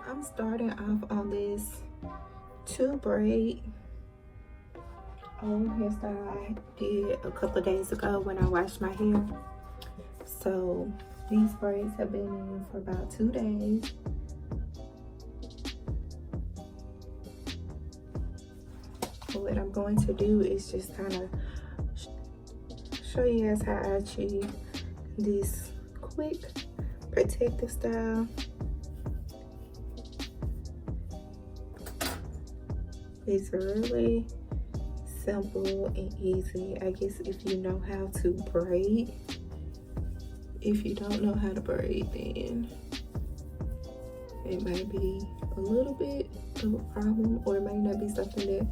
I'm starting off on this 2 braid hairstyle I did a couple of days ago when I washed my hair. So these braids have been in for about 2 days. What I'm going to do is just kind of show you guys how I achieve this quick protective style. It's really simple and easy. I guess if you know how to braid. If you don't know how to braid, then it might be a little bit of a problem, or it might not be something that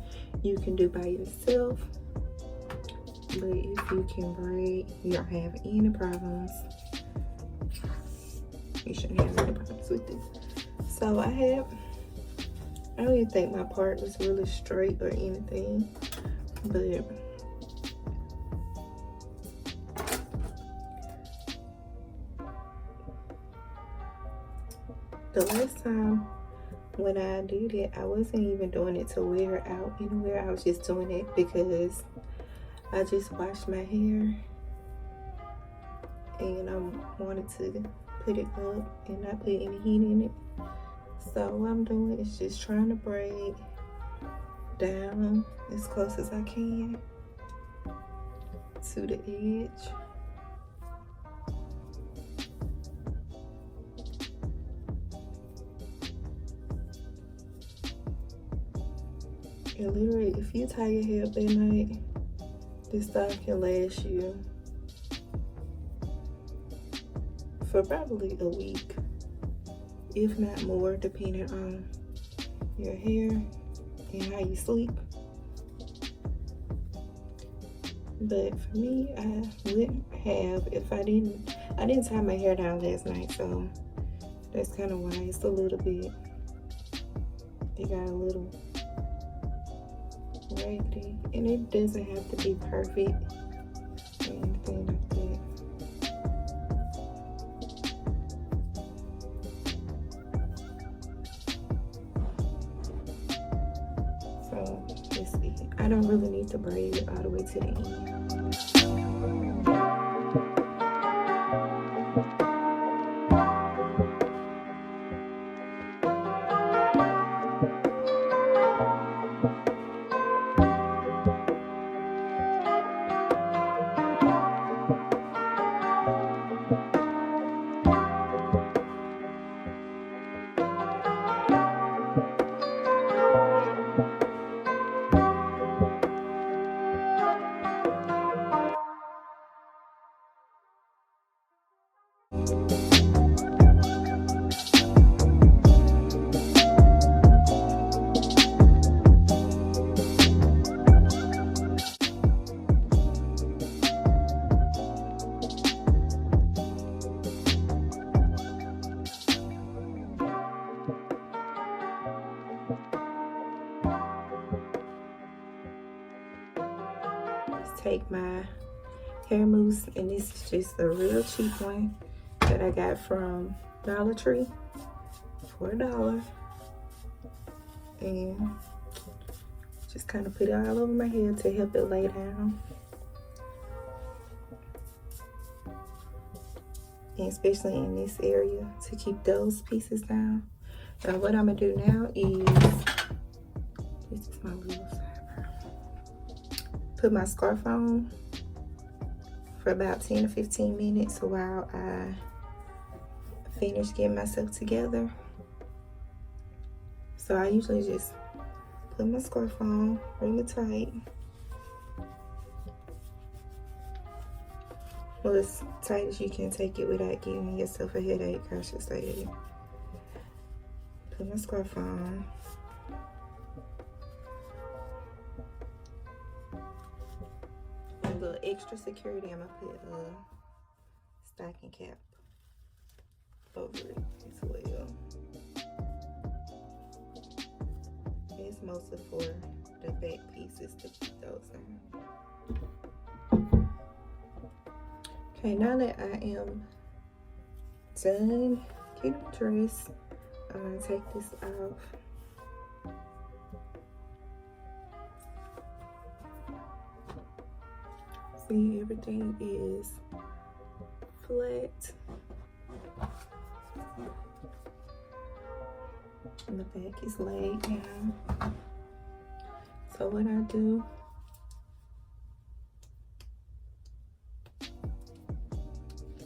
you can do by yourself. But if you can braid, you don't have any problems. You shouldn't have any problems with it. So I don't even think my part was really straight or anything, but the last time when I did it, I wasn't even doing it to wear it out anywhere. I was just doing it because I just washed my hair and I wanted to put it up and not put any heat in it. So what I'm doing is just trying to braid down as close as I can to the edge. And literally, if you tie your hair up at night, this style can last you for probably a week, if not more, depending on your hair and how you sleep. But for me, I wouldn't have if I didn't tie my hair down last night, so that's kind of why it's a little bit, it got a little raggedy, and it doesn't have to be perfect or anything like that. So let's see, I don't really need to braid it all the way to the end. Take my hair mousse, and this is just a real cheap one that I got from Dollar Tree for $1, and just kind of put it all over my hair to help it lay down, and especially in this area to keep those pieces down. Now what I'm gonna do now is, this is my little sideburn, put my scarf on for about 10 to 15 minutes while I finish getting myself together. So I usually just put my scarf on really tight. Well, as tight as you can take it without giving yourself a headache, I should say. Put my scarf on. A little extra security, I'm gonna put a stocking cap over it as well. It's mostly for the back pieces to keep those on. Okay, now that I am done getting dressed, I'm gonna take this off. See, everything is flat. And the back is laid down. So what I do,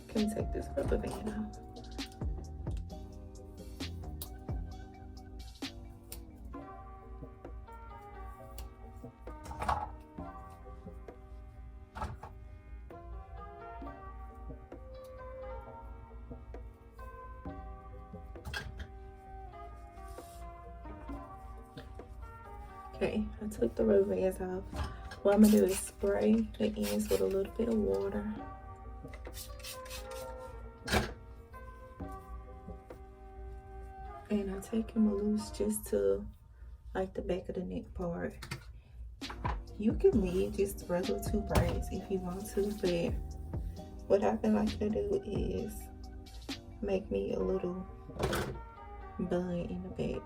can we take this rubber band off? Okay, I took the rubber bands off. What I'm gonna do is spray the ends with a little bit of water. And I take them loose just to like the back of the neck part. You can leave just regular 2 braids if you want to, but what I've been like to do is make me a little bun in the back.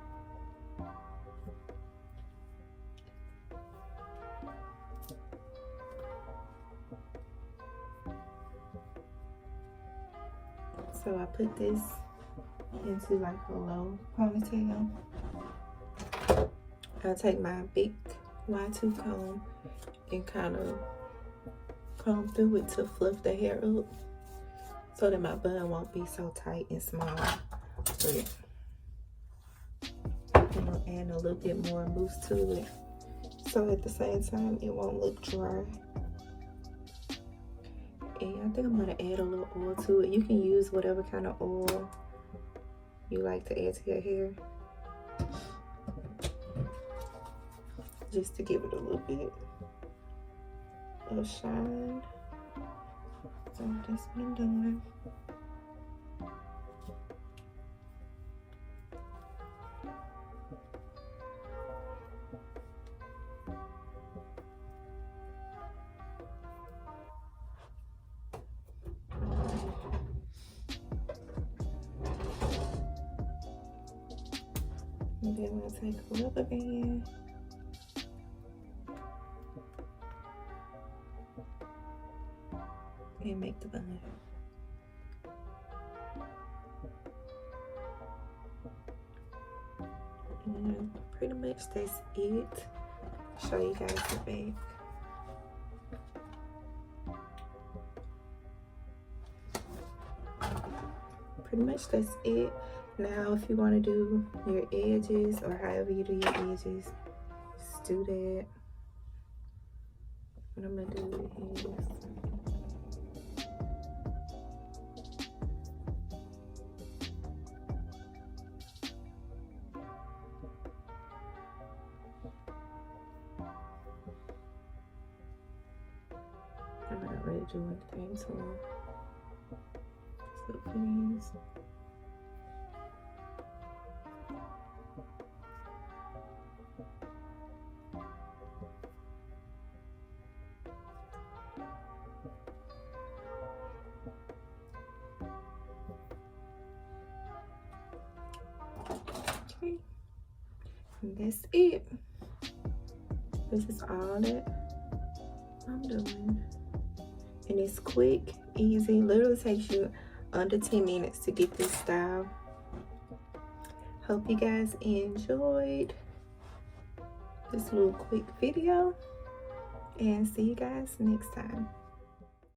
So I put this into like a low ponytail. I take my big Y2 comb and kind of comb through it to fluff the hair up so that my bun won't be so tight and small. But I'm gonna add a little bit more mousse to it so at the same time it won't look dry. And I think I'm gonna add a little oil to it. You can use whatever kind of oil you like to add to your hair, just to give it a little bit of shine. So that's what I'm doing. And then I'm gonna take a rubber band and make the bun. And pretty much that's it. Show you guys the back. Pretty much that's it. Now if you want to do your edges or however you do your edges, just do that. What I'm gonna do is I'm not really doing anything to them. So please. Okay, and that's it. This is all that I'm doing, and it's quick, easy. Literally takes you under 10 minutes to get this style. Hope you guys enjoyed this little quick video, and see you guys next time.